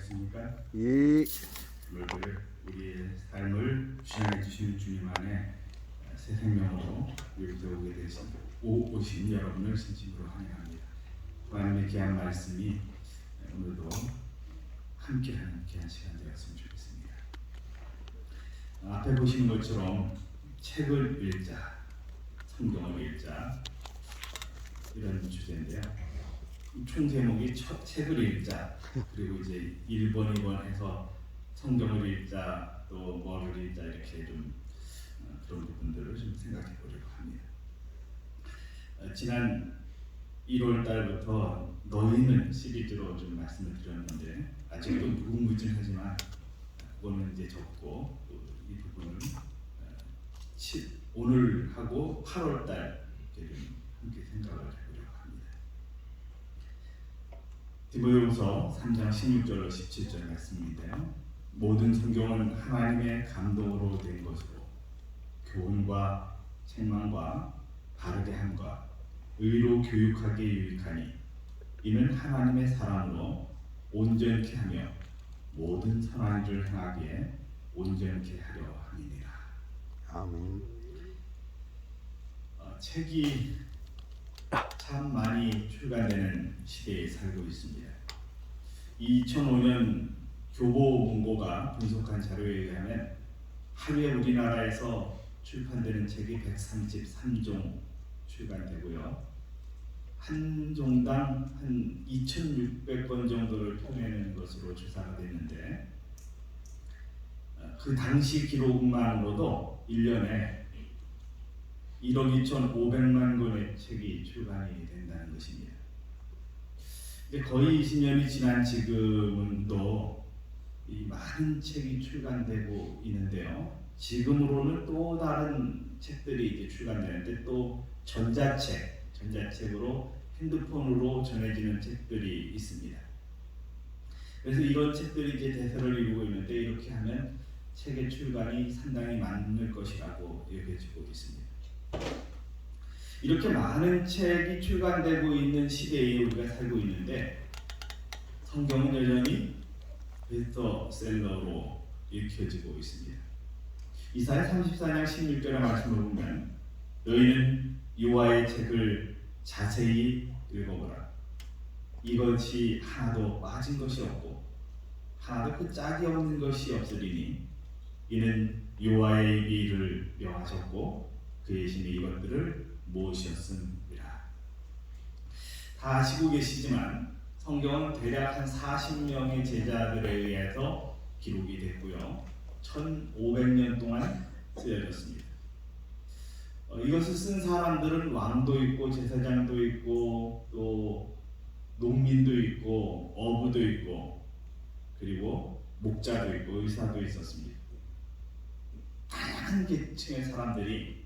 안녕하십니까? 예. 우리의 삶을 주장해 주시는 주님 안에 새 생명으로 여기서 오신 여러분을 진심으로 환영합니다. 하나님의 귀한 말씀이 오늘도 함께하는 귀한 시간 되었으면 좋겠습니다. 앞에 보시는 것처럼 책을 읽자, 성경을 읽자 이런 주제인데요. 총 제목이 책을 읽자, 그리고 이제 1번, 2번 해서 성경을 읽자, 또 뭐를 읽자 이렇게 좀 그런 부분들을 좀 생각해 보려고 합니다. 지난 1월 달부터 너희는 시리즈로 좀 말씀을 드렸는데 아직도 무궁무진하지만 그거는 이제 적고 이 부분은 오늘 하고 8월 달 이렇게 좀 함께 생각을 해보려고 합니다. 디모데후서 3장 16절로 17절 말씀인데요. 모든 성경은 하나님의 감동으로 된 것으로 교훈과 책망과 바르게 함과 의로 교육하기에 유익하니 이는 하나님의 사랑으로 온전케 하며 모든 선한 일을 행하기에 온전케 하려 함이니라. 아멘. 책이 참 많이 출간되는 시대에 살고 있습니다. 2005년 교보문고가 분석한 자료에 의하면 하루에 우리나라에서 출판되는 책이 133종 출간되고요. 한 종당 한 2,600권 정도를 펴내는 것으로 조사가 됐는데 그 당시 기록만으로도 1년에 1억 2,500만 권의 책이 출간이 된다는 것입니다. 거의 20년이 지난 지금은 또 이 많은 책이 출간되고 있는데요. 지금으로는 또 다른 책들이 이제 출간되는데 또 전자책으로 핸드폰으로 전해지는 책들이 있습니다. 그래서 이런 책들이 이제 대세를 이루고 있는데 이렇게 하면 책의 출간이 상당히 많을 것이라고 여겨지고 있습니다. 이렇게 많은 책이 출간되고 있는 시대에 우리가 살고 있는데 성경은 여전히 베스트셀러로 읽혀지고 있습니다. 이사야 34장 16절의 말씀을 보면 너희는 여호와의 책을 자세히 읽어보라. 이것이 하나도 빠진 것이 없고 하나도 그 짝이 없는 것이 없으리니 이는 여호와의 입이 이를 명하셨고 그의 신이 이것들을 모으셨음이라. 다 아시고 계시지만 성경은 대략 한 40명의 제자들에 의해서 기록이 됐고요. 1500년 동안 쓰여졌습니다. 이것을 쓴 사람들은 왕도 있고 제사장도 있고 또 농민도 있고 어부도 있고 그리고 목자도 있고 의사도 있었습니다. 다양한 계층의 사람들이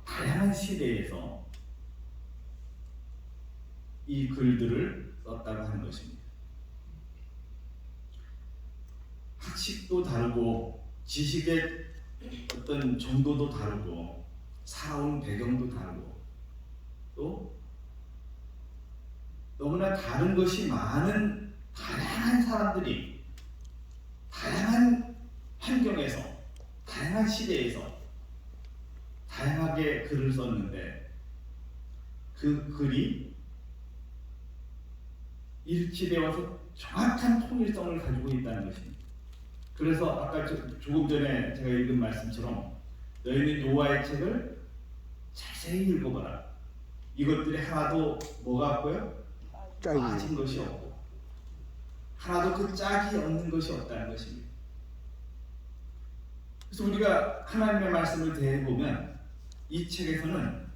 다양한 시대에서 이 글들을 썼다고 하는 것입니다. 학식도 다르고 지식의 어떤 정도도 다르고 살아온 배경도 다르고 또 너무나 다른 것이 많은 다양한 사람들이 다양한 환경에서 다양한 시대에서 다양하게 글을 썼는데 그 글이 일치되어서 정확한 통일성을 가지고 있다는 것입니다. 그래서 아까 조금 전에 제가 읽은 말씀처럼 너희는 여호와의 책을 자세히 읽어보라. 이것들이 하나도 뭐가 없고요? 빠진 것이 없고 하나도 그 짝이 없는 것이 없다는 것입니다. 그래서 우리가 하나님의 말씀을 대해보면 이 책에서는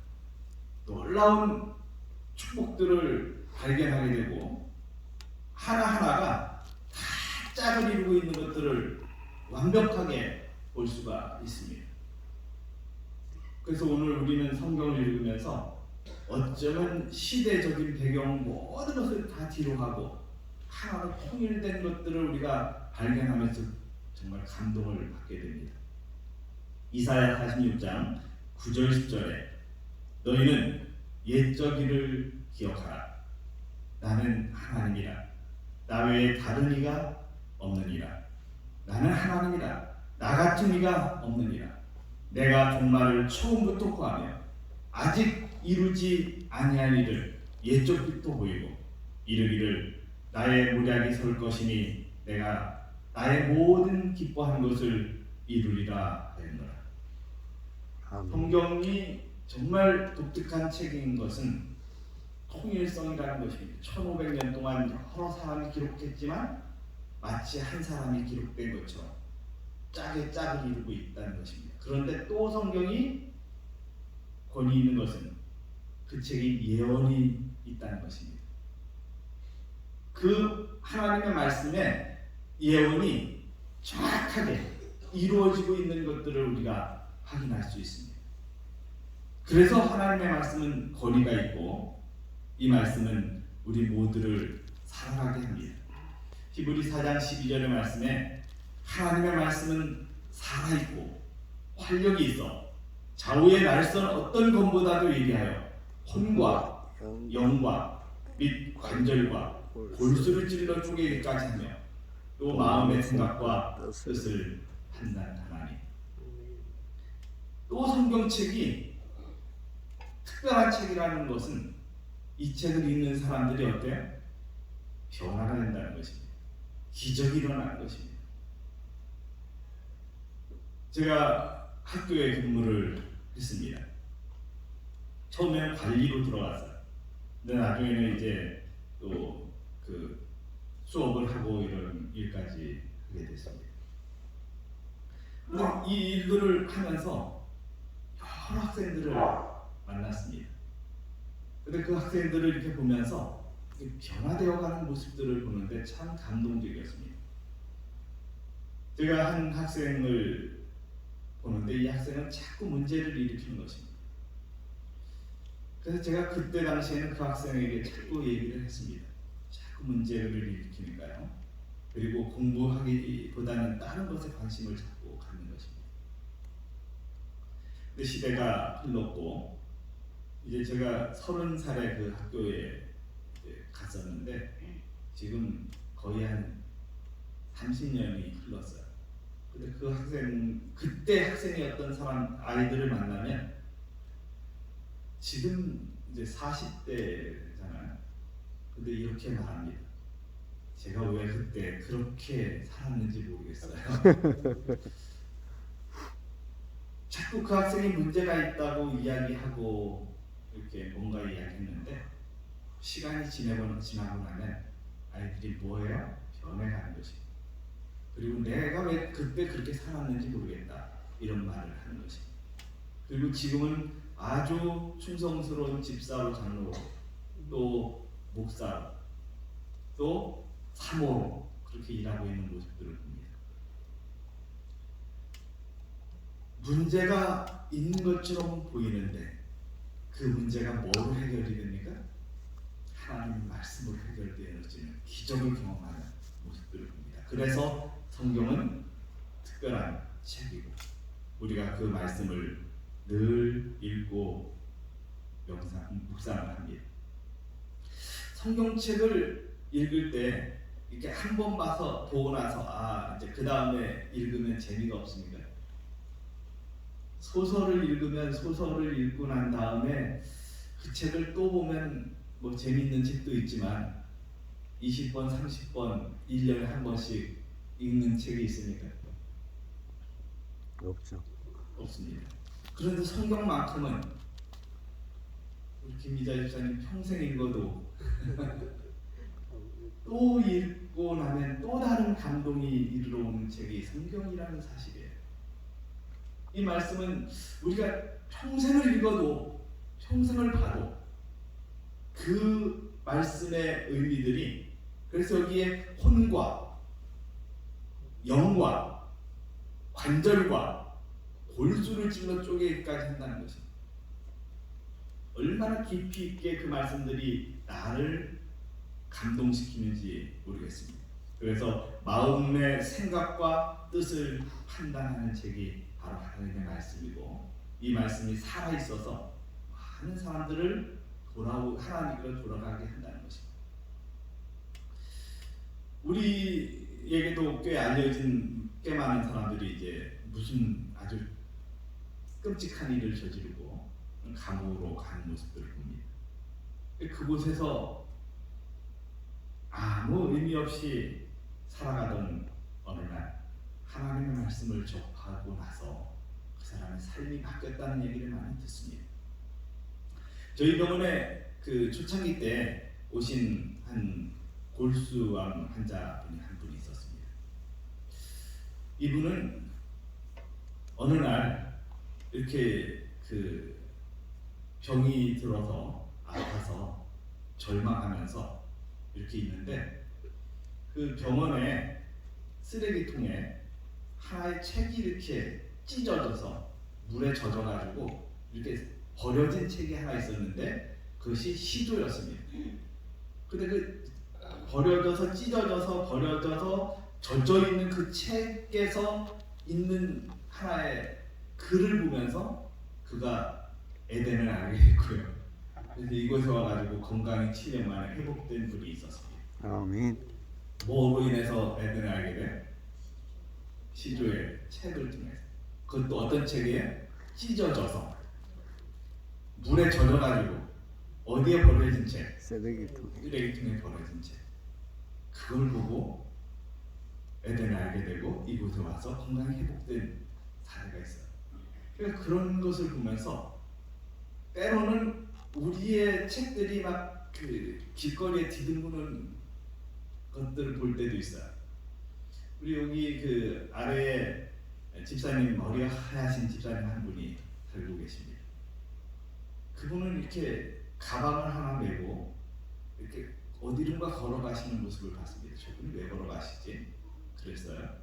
놀라운 축복들을 발견하게 되고 하나하나가 다 짝을 이루고 있는 것들을 완벽하게 볼 수가 있습니다. 그래서 오늘 우리는 성경을 읽으면서 어쩌면 시대적인 배경 모든 것을 다 뒤로 하고 하나로 통일된 것들을 우리가 발견하면서 정말 감동을 받게 됩니다. 이사야 46장 9절 10절에 너희는 옛적 일을 기억하라. 나는 하나님이라. 나 외에 다른 이가 없느니라. 나는 하나님이라. 나 같은 이가 없느니라. 내가 종말을 처음부터 구하며 아직 이루지 아니한 일을 옛적부터 보이고 이르기를 나의 모략이 설 것이니 내가 나의 모든 기뻐하는 것을 이루리라 하였노라. 성경이 정말 독특한 책인 것은 통일성이라는 것입니다. 1500년 동안 여러 사람이 기록했지만 마치 한 사람이 기록된 것처럼 짝에 짝을 이루고 있다는 것입니다. 그런데 또 성경이 권위 있는 것은 그 책이 예언이 있다는 것입니다. 그 하나님의 말씀에 예언이 정확하게 이루어지고 있는 것들을 우리가 확인할 수 있습니다. 그래서 하나님의 말씀은 권위가 있고 이 말씀은 우리 모두를 살아가게 합니다. 히브리 4장 12절의 말씀에 하나님의 말씀은 살아있고 활력이 있어 좌우의 날선 어떤 검보다도 예리하여 혼과 영과 및 관절과 골수를 찔러 쪼개기까지 하며 또 마음의 생각과 뜻을 판단하나니. 또 성경책이 특별한 책이라는 것은 이 책을 읽는 사람들이 어때요? 변화가 된다는 것입니다. 기적이 일어나는 것입니다. 제가 학교에 근무를 했습니다. 처음에는 관리로 들어갔어요. 근데 나중에는 이제 또 그 수업을 하고 이런 일까지 하게 됐습니다. 근데 이 일들을 하면서 여러 학생들을 만났습니다. 근데 그 학생들을 이렇게 보면서 변화되어가는 모습들을 보는데 참 감동적이었습니다. 제가 한 학생을 보는데 이 학생은 자꾸 문제를 일으키는 것입니다. 그래서 제가 그때 당시에는 그 학생에게 자꾸 얘기를 했습니다. 자꾸 문제를 일으키니까요. 그리고 공부하기보다는 다른 것에 관심을 자꾸 갖는 것입니다. 근데 시대가 흘렀고 이제 제가 30살에 그 학교에 갔었는데 지금 거의 한 30년이 흘렀어요. 근데 그 학생, 그때 학생이었던 사람 아이들을 만나면 지금 이제 40대잖아요. 근데 이렇게 말합니다. 제가 왜 그때 그렇게 살았는지 모르겠어요. 자꾸 그 학생이 문제가 있다고 이야기하고 이렇게 뭔가 이야기했는데 시간이 지나고 나면 아이들이 뭐예요? 변해가는 것입니다. 그리고 내가 왜 그때 그렇게 살았는지 모르겠다 이런 말을 하는 것입니다. 그리고 지금은 아주 충성스러운 집사로 장로로 또 목사로 또 사모로 그렇게 일하고 있는 모습들을 봅니다. 문제가 있는 것처럼 보이는데 그 문제가 뭐로 해결이 됩니까? 하나님 말씀으로 해결되어지는 기적을 경험하는 모습들을 봅니다. 그래서 성경은 특별한 책이고 우리가 그 말씀을 늘 읽고 묵상을 합니다. 성경책을 읽을 때 이렇게 한 번 봐서 보고 나서 이제 그 다음에 읽으면 재미가 없습니까? 소설을 읽으면 소설을 읽고 난 다음에 그 책을 또 보면 뭐 재미있는 책도 있지만 20번, 30번 1년에 한 번씩 읽는 책이 있습니까? 없죠. 없습니다. 그런데 성경만큼은 우리 김미자 집사님 평생 읽어도 또 읽고 나면 또 다른 감동이 이르러 오는 책이 성경이라는 사실이에요. 이 말씀은 우리가 평생을 읽어도 평생을 봐도 그 말씀의 의미들이 그래서 여기에 혼과 영과 관절과 골수를 찔러 쪼개기까지 한다는 것입니다. 얼마나 깊이 있게 그 말씀들이 나를 감동시키는지 모르겠습니다. 그래서 마음의 생각과 뜻을 판단하는 책이 바로 하나님의 말씀이고 이 말씀이 살아있어서 많은 사람들을 하나님께로 돌아가게 한다는 것입니다. 우리에게도 꽤 알려진 꽤 많은 사람들이 이제 무슨 아주 끔찍한 일을 저지르고 감옥으로 가는 모습들을 봅니다. 그곳에서 아무 의미 없이 살아가던 어느 날 하나님의 말씀을 접하고 나서 그 사람의 삶이 바뀌었다는 얘기를 많이 듣습니다. 저희 병원에 그 초창기 때 오신 한 골수암 환자분이 한 분이 있었습니다. 이분은 어느 날 이렇게 그 병이 들어서 아파서 절망하면서 이렇게 있는데 그 병원에 쓰레기통에 하나의 책이 이렇게 찢어져서 물에 젖어가지고 이렇게 버려진 책이 하나 있었는데 그것이 시조였습니다. 근데 그 버려져서 찢어져서 버려져서 젖어 있는 그 책에서 있는 하나의 글을 보면서 그가 에덴을 알게 됐고요. 그래서 이곳에 와가지고 건강이 7년 만에 회복된 분이 있었습니다. 아멘. 뭐로 인해서 에덴을 알게 돼? 시조의 책을 통해서. 그것도 어떤 책이에요? 찢어져서 물에 젖어가지고 어디에 버려진 책? 쓰레기통에 버려진 책. 그걸 보고 에덴을 알게 되고 이곳에 와서 건강이 회복된 사례가 있어요. 그러니까 그런 것을 보면서 때로는 우리의 책들이 막 그 길거리에 디둥그는 것들을 볼 때도 있어요. 우리 여기 그 아래에 집사님, 머리가 하얗신 집사님 한 분이 살고 계십니다. 그분은 이렇게 가방을 하나 메고 이렇게 어디론가 걸어가시는 모습을 봤습니다. 저분이 왜 걸어가시지? 그랬어요.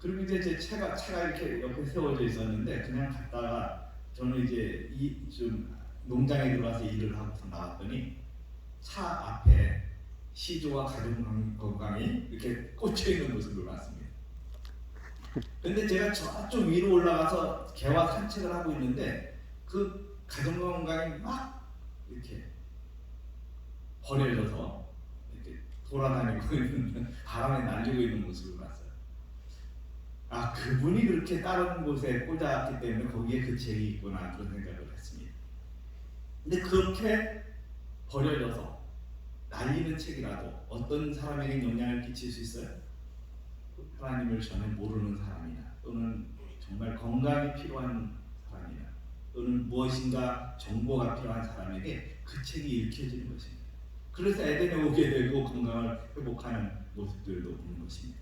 그리고 이제 제 차가 이렇게 옆에 세워져 있었는데 그냥 갔다가 저는 이제 좀 농장에 들어와서 일을 하고서 나왔더니 차 앞에 시조와 가정 건강이 이렇게 꽂혀 있는 모습을 봤습니다. 근데 제가 저쪽 위로 올라가서 개와 산책을 하고 있는데 그 가정 건강이 막 이렇게 버려져서 이렇게 돌아다니고 있는 바람에 날리고 있는 모습을 봤어요. 아, 그분이 그렇게 다른 곳에 꽂았기 때문에 거기에 그 책이 있구나 그런 생각을 했습니다. 근데 그렇게 버려져서 날리는 책이라도 어떤 사람에게 영향을 끼칠 수 있어요? 하나님을 전혀 모르는 사람이나 또는 정말 건강이 필요한 사람이나 또는 무엇인가 정보가 필요한 사람에게 그 책이 읽혀지는 것입니다. 그래서 에덴에 오게 되고 건강을 회복하는 모습들도 보는 것입니다.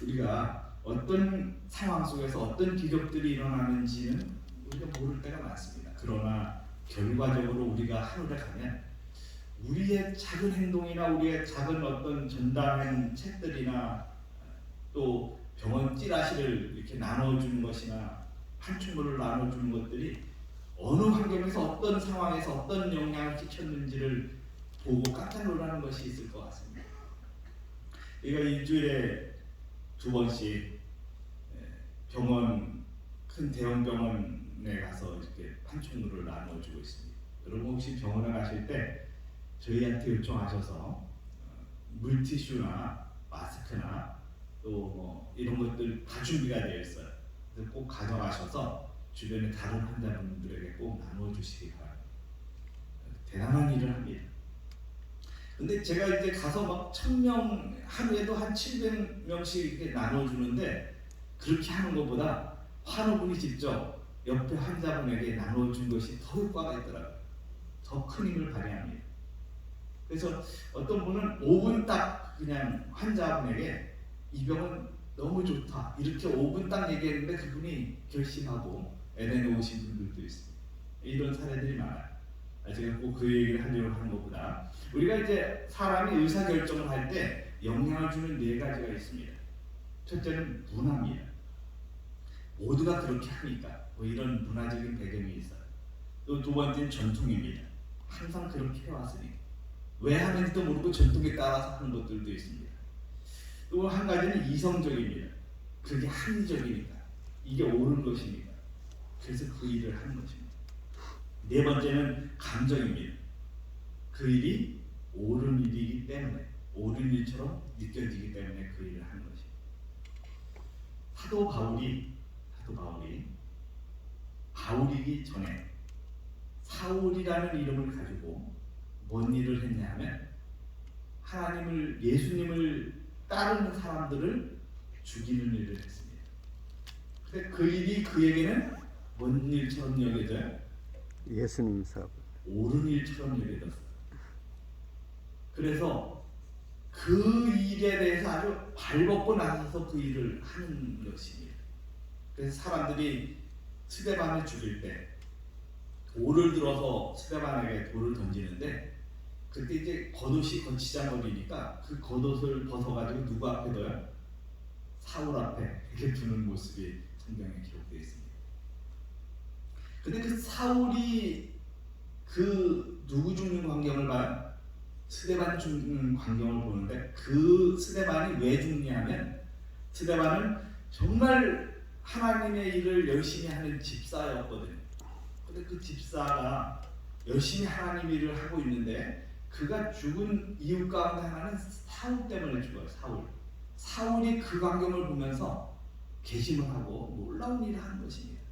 우리가 어떤 상황 속에서 어떤 기적들이 일어나는지는 우리가 모를 때가 많습니다. 그러나 결과적으로 우리가 하늘에 가면 우리의 작은 행동이나 우리의 작은 어떤 전담한 책들이나 또 병원 찌라시를 이렇게 나눠주는 것이나 판촉물을 나눠주는 것들이 어느 환경에서 어떤 상황에서 어떤 영향을 끼쳤는지를 보고 깜짝 놀라는 것이 있을 것 같습니다. 우리가 일주일에 2번씩 병원, 큰 대형 병원에 가서 이렇게 판촉물을 나눠주고 있습니다. 여러분 혹시 병원에 가실 때 저희한테 요청하셔서 물티슈나 마스크나 또 뭐 이런 것들 다 준비가 되어 있어요. 그래서 꼭 가져가셔서 주변에 다른 환자분들에게 꼭 나눠주시기 바랍니다. 대단한 일을 합니다. 근데 제가 이제 가서 막 1000명 하루에도 한 700명씩 이렇게 나눠주는데 그렇게 하는 것보다 환우분이 직접 옆에 환자분에게 나눠준 것이 더 효과가 있더라고요. 더 큰 힘을 발휘합니다. 그래서 어떤 분은 5분 딱 그냥 환자분에게 이 병은 너무 좋다 이렇게 5분 딱 얘기했는데 그분이 결심하고 에덴에 오신 분들도 있습니다. 이런 사례들이 많아요. 제가 꼭 그 얘기를 하려고 하는 것보다 우리가 이제 사람이 의사결정을 할 때 영향을 주는 4가지가 있습니다. 첫째는 문화입니다. 모두가 그렇게 하니까 뭐 이런 문화적인 배경이 있어요. 또 2번째는 전통입니다. 항상 그렇게 해왔으니 왜 하는지도 모르고 전통에 따라서 하는 것들도 있습니다. 또 한 가지는 이성적입니다. 그게 합리적이니까 이게 옳은 것이니까 그래서 그 일을 하는 것입니다. 4번째는 감정입니다. 그 일이 옳은 일이기 때문에 옳은 일처럼 느껴지기 때문에 그 일을 하는 것입니다. 사도 바울이기 전에 사울이라는 이름을 가지고 뭔 일을 했냐 하면 예수님을 따르는 사람들을 죽이는 일을 했습니다. 근데 그 일이 그에게는 뭔 일처럼 여겨져요? 예수님 사업. 옳은 일처럼 여겨졌어요. 그래서 그 일에 대해서 아주 발벗고 나서서 그 일을 하는 것입니다. 그래서 사람들이 스데반을 죽일 때 돌을 들어서 스데반에게 돌을 던지는데 그때 이제 겉옷이 거치장거리니까 그 겉옷을 벗어가지고 누구 앞에 둬요? 사울 앞에 이렇게 두는 모습이 성경에 기록되어 있습니다. 근데 그 사울이 그 누구 죽는 광경을 봐요? 스데반 죽는 광경을 보는데 그 스데반이 왜 죽냐면 스데반은 정말 하나님의 일을 열심히 하는 집사였거든요. 근데 그 집사가 열심히 하나님 일을 하고 있는데 그가 죽은 이유 가운데 하나는 사울 때문에 죽어요. 사울이 그 광경을 보면서 개심을 하고 놀라운 일을 하는 것입니다.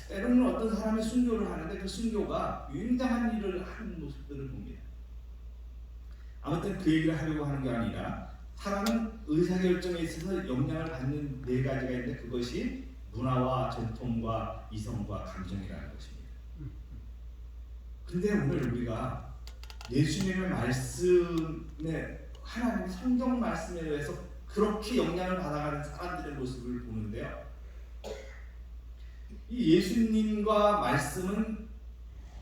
때로는 어떤 사람이 순교를 하는데 그 순교가 굉장한 일을 하는 모습들을 봅니다. 아무튼 그 얘기를 하려고 하는 게 아니라 사람은 의사결정에 있어서 영향을 받는 네 가지가 있는데 그것이 문화와 전통과 이성과 감정이라는 것입니다. 근데 오늘 우리가 예수님의 말씀에 하나님 성경 말씀에 의해서 그렇게 영향을 받아가는 사람들의 모습을 보는데요. 이 예수님과 말씀은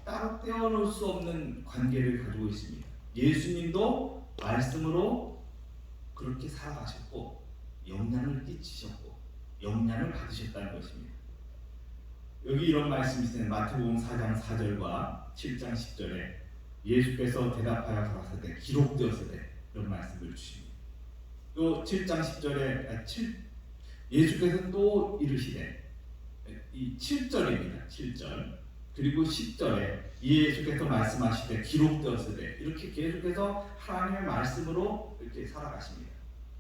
따로 떼어놓을 수 없는 관계를 가지고 있습니다. 예수님도 말씀으로 그렇게 살아가셨고 영향을 끼치셨고 영향을 받으셨다는 것입니다. 여기 이런 말씀이 있어요. 마태복음 4장 4절과 7장 10절에 예수께서 대답하여 가라사대 기록되었으되 이런 말씀을 주십니다. 또 7장 10절에 예수께서 또 이르시되 이 7절입니다. 7절 그리고 10절에 예수께서 말씀하시되 기록되었으되 이렇게 계속해서 하나님의 말씀으로 이렇게 살아가십니다.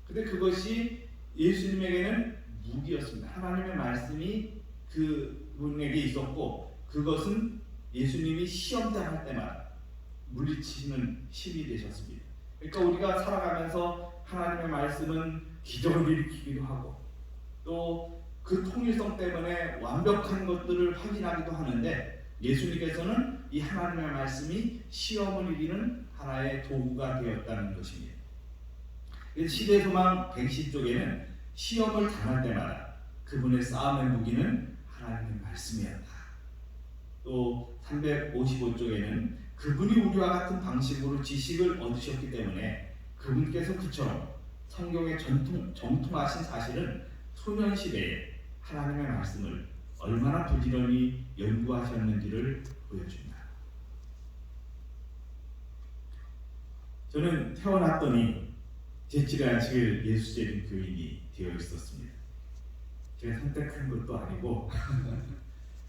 근데 그것이 예수님에게는 무기였습니다. 하나님의 말씀이 그분에게 있었고 그것은 예수님이 시험당할 때마다 물리치시는 힘이 되셨습니다. 그러니까 우리가 살아가면서 하나님의 말씀은 기적을 일으키기도 하고 또 그 통일성 때문에 완벽한 것들을 확인하기도 하는데 예수님께서는 이 하나님의 말씀이 시험을 이기는 하나의 도구가 되었다는 것입니다. 시대소망 110쪽에는 시험을 당할 때마다 그분의 싸움의 무기는 하나님의 말씀이었다. 또 355쪽에는 그분이 우리와 같은 방식으로 지식을 얻으셨기 때문에 그분께서 그처럼 성경의 정통하신 사실은 소년시대에 하나님의 말씀을 얼마나 부지런히 연구하셨는지를 보여줍니다. 저는 태어났더니 제7의 안식일 예수적인 교인이 되어 있었습니다. 제가 선택한 것도 아니고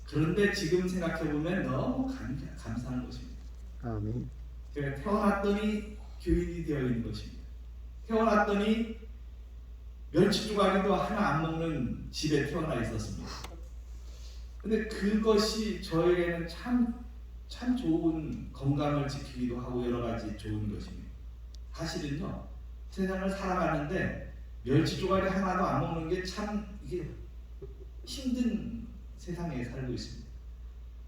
그런데 지금 생각해보면 너무 감사한 것입니다. 아멘. 제가 태어났더니 교인이 되어 있는 것입니다. 태어났더니 멸치조각이도 하나 안 먹는 집에 태어나 있었습니다. 근데 그것이 저에게는 참 좋은 건강을 지키기도 하고 여러 가지 좋은 것입니다. 사실은요, 세상을 살아가는데 멸치조각이 하나도 안 먹는 게 참 이게 힘든 세상에 살고 있습니다.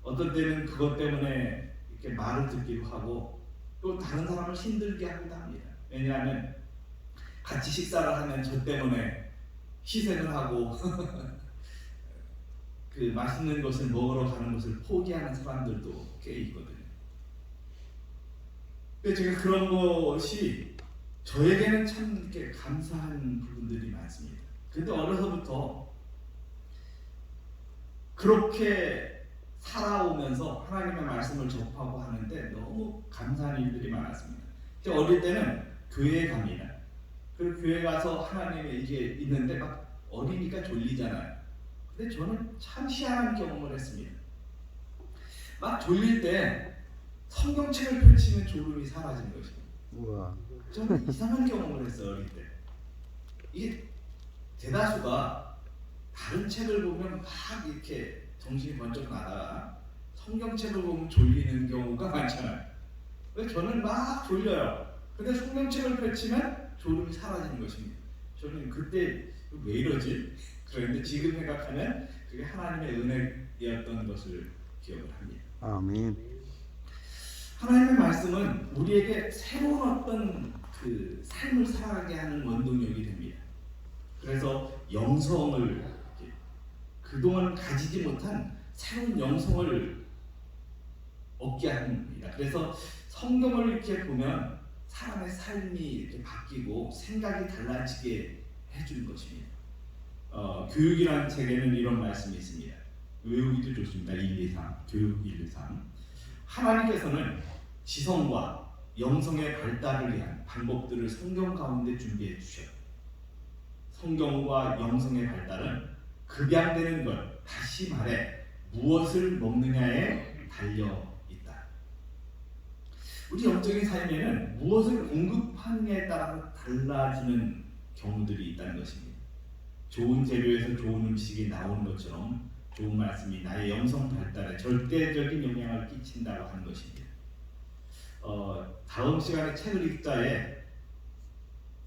어떤 때는 그것 때문에 이렇게 말을 듣기도 하고 또 다른 사람을 힘들게 하기도 합니다. 왜냐하면 같이 식사를 하면 저 때문에 희생을 하고 그 맛있는 것을 먹으러 가는 것을 포기하는 사람들도 꽤 있거든요. 근데 제가 그런 것이 저에게는 참 이렇게 감사한 부분들이 많습니다. 근데 어려서부터 그렇게 살아오면서 하나님의 말씀을 접하고 하는데 너무 감사한 일들이 많았습니다. 제가 어릴 때는 교회에 갑니다. 그 교회 가서 하나님의 이게 있는데 막 어리니까 졸리잖아요. 근데 저는 참 희한한 경험을 했습니다. 막 졸릴 때 성경책을 펼치면 졸음이 사라진 것입니다. 우와. 저는 이상한 경험을 했어요, 어릴 때. 이게 대다수가 다른 책을 보면 막 이렇게 정신이 번쩍 나다가 성경책을 보면 졸리는 경우가 많잖아요. 근데 저는 막 졸려요. 근데 성경책을 펼치면 졸음이 사라지는 것입니다. 저는 그때 왜 이러지? 그런데 지금 생각하면 그게 하나님의 은혜였던 것을 기억을 합니다. 아멘. 하나님의 말씀은 우리에게 새로운 어떤 그 삶을 살아가게 하는 원동력이 됩니다. 그래서 영성을 이렇게 그동안 가지지 못한 새로운 영성을 얻게 합니다. 그래서 성경을 이렇게 보면 사람의 삶이 이렇게 바뀌고 생각이 달라지게 해주는 것입니다. 교육이라는 책에는 이런 말씀이 있습니다. 외우기도 좋습니다. 1, 2, 3. 교육 1, 2, 3. 하나님께서는 지성과 영성의 발달을 위한 방법들을 성경 가운데 준비해 주셔. 성경과 영성의 발달은 급양되는 것, 다시 말해 무엇을 먹느냐에 달려 있다. 우리 영적인 삶에는 무엇을 공급하느냐에 따라 달라지는 경우들이 있다는 것입니다. 좋은 재료에서 좋은 음식이 나오는 것처럼 좋은 말씀이 나의 영성 발달에 절대적인 영향을 끼친다고 하는 것입니다. 다음 시간에 책을 읽자에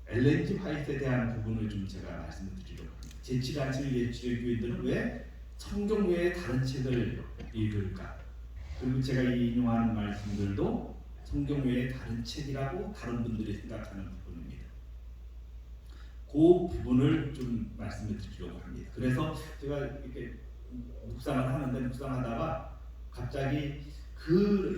엘렌 G 화이트에 대한 부분을 좀 제가 말씀을 드리려고 합니다. 제7안식일 예수의 교인들은 왜 성경 외에 다른 책을 읽을까? 그리고 제가 인용하는 말씀들도 성경 외에 다른 책이라고 다른 분들이 생각하는 부분입니다. 그 부분을 좀 말씀을 드리려고 합니다. 그래서 제가 이렇게 묵상을 하는데 묵상하다가 갑자기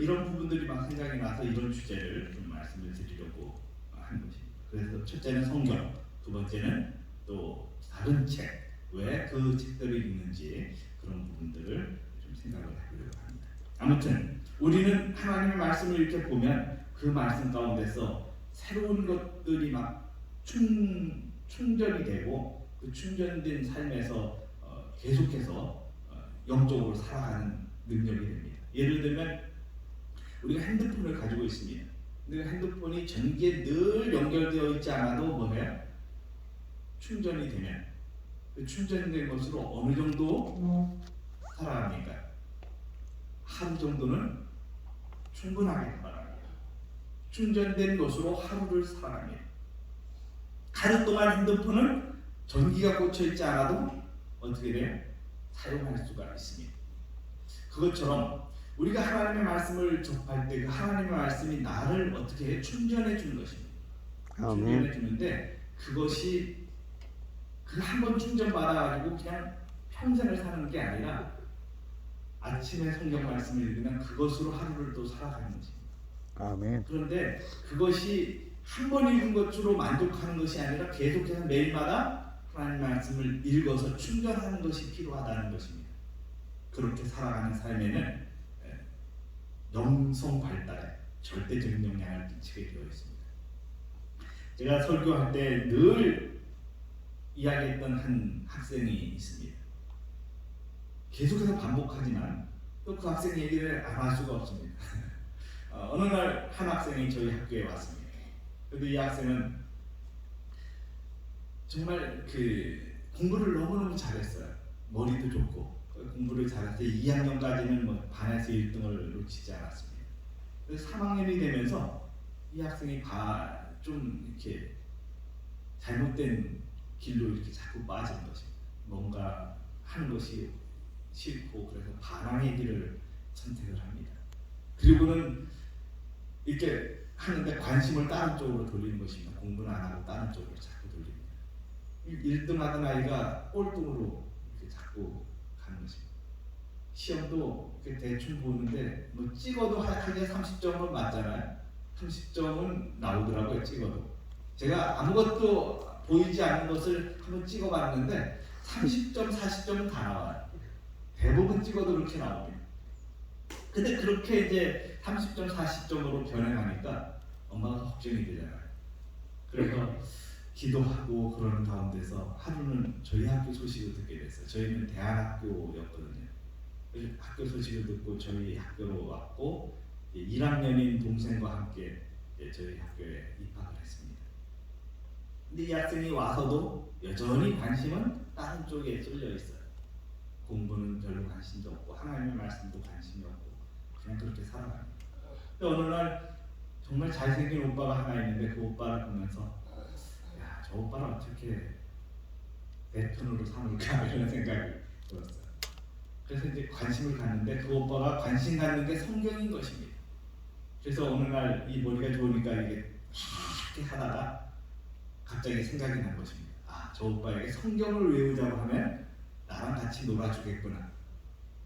이런 부분들이 막 생각이 나서 이런 주제를 좀 말씀을 드리려고 하는 것입니다. 그래서 첫째는 성경, 두 번째는 또 다른 책, 왜 그 책들을 읽는지 그런 부분들을 좀 생각을 해보려고 합니다. 아무튼 우리는 하나님의 말씀을 이렇게 보면 그 말씀 가운데서 새로운 것들이 막 충전이 되고 그 충전된 삶에서 계속해서 영적으로 살아가는 능력이 됩니다. 예를 들면 우리가 핸드폰을 가지고 있습니다. 근데 핸드폰이 전기에 늘 연결되어 있지 않아도 뭐예요? 충전이 되면 그 충전된 것으로 어느 정도 살아갑니까? 하루 정도는 충분하게 살아갑니다. 충전된 것으로 하루를 살아갑니다. 하루 동안 핸드폰은 전기가 꽂혀 있지 않아도 어떻게 돼요? 사용할 수가 있습니다. 그것처럼 우리가 하나님의 말씀을 접할 때 그 하나님의 말씀이 나를 어떻게 해? 충전해 주는 것입니다. 충전해 주는데 그것이 그 한 번 충전 받아가지고 그냥 평생을 사는 게 아니라 아침에 성경 말씀을 읽으면 그것으로 하루를 또 살아가는 것입니다. 아멘. 그런데 그것이 한 번 읽은 것으로 만족하는 것이 아니라 계속해서 매일마다 하나님 말씀을 읽어서 충전하는 것이 필요하다는 것입니다. 그렇게 살아가는 삶에는 영성 발달에 절대적인 영향을 끼치게 되어 있습니다. 제가 설교할 때 늘 이야기했던 한 학생이 있습니다. 계속해서 반복하지만 또 그 학생 얘기를 안 할 수가 없습니다. 어느 날 한 학생이 저희 학교에 왔습니다. 그런데 이 학생은 정말 그 공부를 너무너무 잘했어요. 머리도 좋고 공부를 잘해서 2학년까지는 뭐 반에서 1등을 놓치지 않았습니다. 그래서 3학년이 되면서 이 학생이 좀 이렇게 잘못된 길로 이렇게 자꾸 빠지는 것입니다. 뭔가 하는 것이 싫고 그래서 반항의 길을 선택을 합니다. 그리고는 이렇게 하는데 관심을 다른 쪽으로 돌리는 것입니다. 공부는 안 하고 다른 쪽으로 자꾸 돌립니다. 1등 하던 아이가 꼴등으로 이렇게 자꾸 가는 것입니다. 시험도 이렇게 대충 보는데 뭐 찍어도 하기에 30점은 맞잖아요. 30점은 나오더라고요. 찍어도. 제가 아무것도 보이지 않는 것을 한번 찍어봤는데 30점, 40점은 다 나와요. 대부분 찍어도 그렇게 나옵니다. 근데 그렇게 이제 30점, 40점으로 변해가니까 엄마가 걱정이 되잖아요. 그래서 기도하고 그러는 가운데서 하루는 저희 학교 소식을 듣게 됐어요. 저희는 대안학교였거든요. 학교 소식을 듣고 저희 학교로 왔고 1학년인 동생과 함께 저희 학교에 입학을 했습니다. 근데 이 학생이 와서도 여전히 관심은 다른 쪽에 쏠려 있어요. 공부는 별로 관심도 없고 하나님의 말씀도 관심이 없고 그냥 그렇게 살아갑니다. 근데 어느 날 정말 잘생긴 오빠가 하나 있는데 그 오빠를 보면서 야, 저 오빠를 어떻게 내 편으로 삼을까 이런 생각이 들었어요. 그래서 이제 관심을 갖는데 그 오빠가 관심 갖는 게 성경인 것입니다. 그래서 어느 날 이 머리가 좋으니까 이게 이렇게 하다가 갑자기 생각이 난 것입니다. 아, 저 오빠에게 성경을 외우자고 하면 나랑 같이 놀아주겠구나.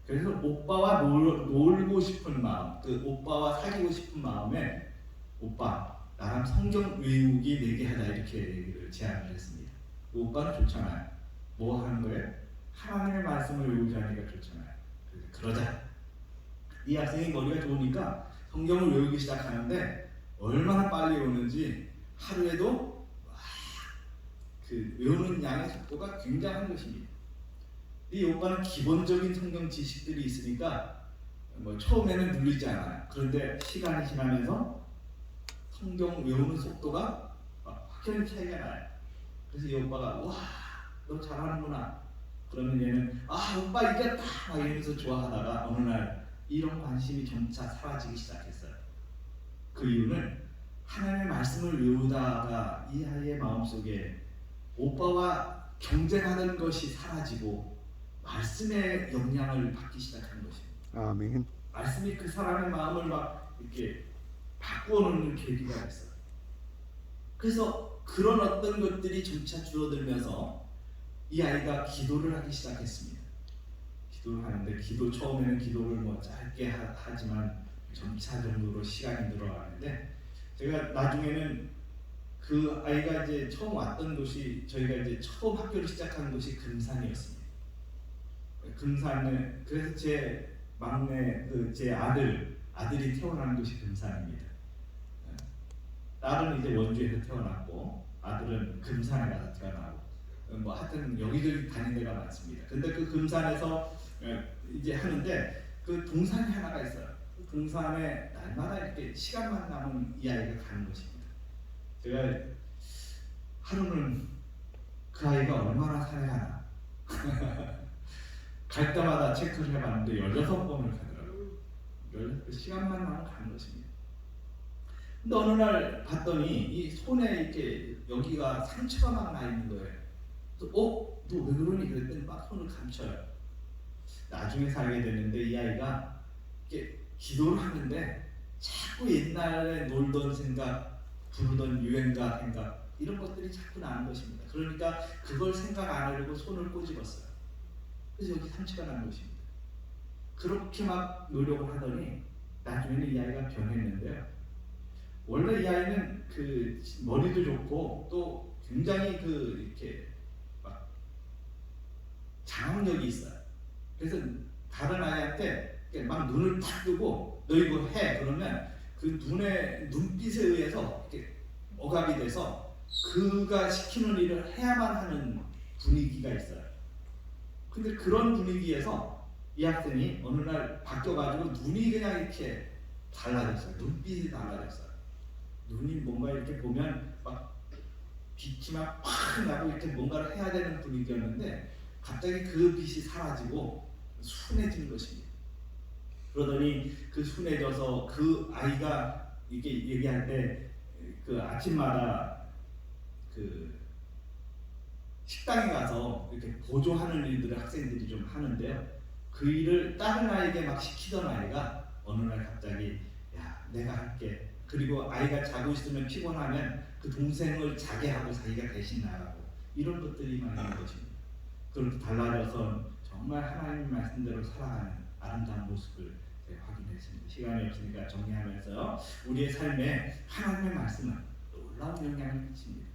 그래서 오빠와 놀고 싶은 마음, 그 오빠와 사귀고 싶은 마음에 오빠, 나랑 성경 외우기 내게 하자 이렇게 얘기를 제안을 했습니다. 그 오빠는 좋잖아요. 뭐 하는 거예요? 하나님의 말씀을 외우자니까 좋잖아요. 그래서 그러자. 이 학생이 머리가 좋으니까 성경을 외우기 시작하는데 얼마나 빨리 오는지 하루에도 그 외우는 양의 속도가 굉장한 것입니다. 이 오빠는 기본적인 성경 지식들이 있으니까 뭐 처음에는 눌리지 않아요. 그런데 시간이 지나면서 성경 외우는 속도가 확연히 차이가 나요. 그래서 이 오빠가 와, 너 잘하는구나. 그러면 얘는 아, 오빠 이겼다 막 이러면서 좋아하다가 어느 날 이런 관심이 점차 사라지기 시작했어요. 그 이유는 하나님의 말씀을 외우다가 이 아이의 마음속에 오빠와 경쟁하는 것이 사라지고 말씀의 영향을 받기 시작한 것입니다. 아멘. 말씀이 그 사람의 마음을 막 이렇게 바꾸어놓는 계기가 됐어요. 그래서 그런 어떤 것들이 점차 줄어들면서 이 아이가 기도를 하기 시작했습니다. 기도를 하는데 처음에는 기도를 뭐 짧게 하지만 점차적으로 시간이 늘어가는데 제가 나중에는 그 아이가 이제 처음 왔던 곳이 저희가 이제 처음 학교를 시작한 곳이 금산이었습니다. 금산에 그래서 제 막내 제 아들이 태어난 곳이 금산입니다. 딸은 이제 원주에서 태어났고 아들은 금산에 가서 태어나고 뭐 하여튼 여기저기 다닌 데가 많습니다. 근데 그 금산에서 이제 하는데 그 동산이 하나가 있어요. 그 동산에 날마다 이렇게 시간만 남은 이 아이가 가는 것입니다. 제가 하루는 그 아이가 얼마나 살아가나 갈 때마다 체크를 해봤는데 16번을 가더라고요. 16번 시간만 나면 가는 것입니다. 근데 어느 날 봤더니 이 손에 이렇게 여기가 상처가 막 나 있는 거예요. 그래서 너 왜 그러니? 그랬더니 막 손을 감춰요. 나중에 살게 됐는데 이 아이가 이렇게 기도를 하는데 자꾸 옛날에 놀던 생각, 부르던 유행가 생각 이런 것들이 자꾸 나는 것입니다. 그러니까 그걸 생각 안 하려고 손을 꼬집었어요. 그래서 여기 상처가 난 것입니다. 그렇게 막 노력을 하더니 나중에는 이 아이가 변했는데요. 원래 이 아이는 그 머리도 좋고 또 굉장히 그 이렇게 막 장악력이 있어요. 그래서 다른 아이한테 막 눈을 탁 뜨고 너 이거 해 그러면 그 눈빛에 의해서 이렇게 억압이 돼서 그가 시키는 일을 해야만 하는 분위기가 있어요. 근데 그런 분위기에서 이 학생이 어느 날 바뀌어가지고 눈이 그냥 이렇게 달라졌어요. 눈빛이 달라졌어요. 눈이 뭔가 이렇게 보면 막 빛이 막 팍 나고 이렇게 뭔가를 해야 되는 분위기였는데 갑자기 그 빛이 사라지고 순해진 것입니다. 그러더니 그 순해져서 그 아이가 이렇게 얘기할 때 그 아침마다 그 식당에 가서 이렇게 보조하는 일들을 학생들이 좀 하는데요. 그 일을 다른 아이에게 막 시키던 아이가 어느 날 갑자기 야 내가 할게. 그리고 아이가 자고 있으면 피곤하면 그 동생을 자게 하고 자기가 대신 나가고 이런 것들이 많은 것입니다. 그렇게 달라져서 정말 하나님 말씀대로 살아가는 아름다운 모습을 확인했습니다. 시간이 없으니까 정리하면서 우리의 삶에 하나님의 말씀은 놀라운 영향을 미칩니다.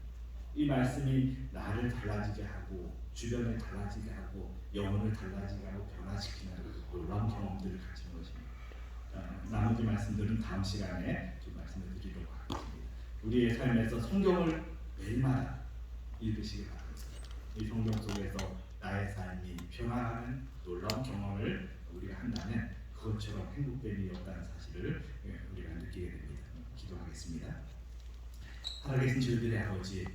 이 말씀이 나를 달라지게 하고 주변을 달라지게 하고 영혼을 달라지게 하고 변화시키는 놀라운 경험들을 가지는 것입니다. 나머지 말씀들은 다음 시간에 좀 말씀을 드리도록 하겠습니다. 우리의 삶에서 성경을 매일마다 읽으시기 바랍니다. 이 성경 속에서 나의 삶이 변화하는 놀라운 경험을 우리가 한다면 그것처럼 행복됨이 없다는 사실을 우리가 느끼게 됩니다. 기도하겠습니다. 살아계신 저희들의 아버지,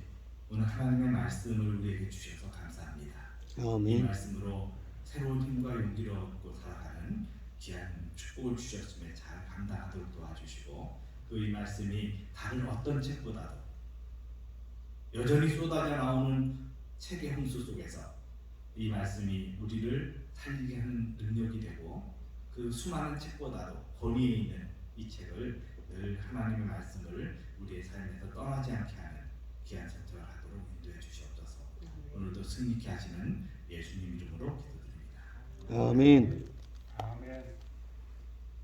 오늘 하나님의 말씀을 우리에게 주셔서 감사합니다. 이 아멘. 말씀으로 새로운 힘과 용기를 얻고 살아가는 귀한 축복을 주셨음에 잘 감당하도록 도와주시고, 또 이 말씀이 다른 어떤 책보다도 여전히 쏟아져 나오는 책의 홍수 속에서 이 말씀이 우리를 살리게 하는 능력이 되고, 그 수많은 책보다도 권위에 있는 이 책을 늘 하나님의 말씀을 우리의 삶에서 떠나지 않게 하는 귀한 선택을 하도록 인도해 주시옵소서. 오늘도 승리케 하시는 예수님 이름으로 기도드립니다. 아멘.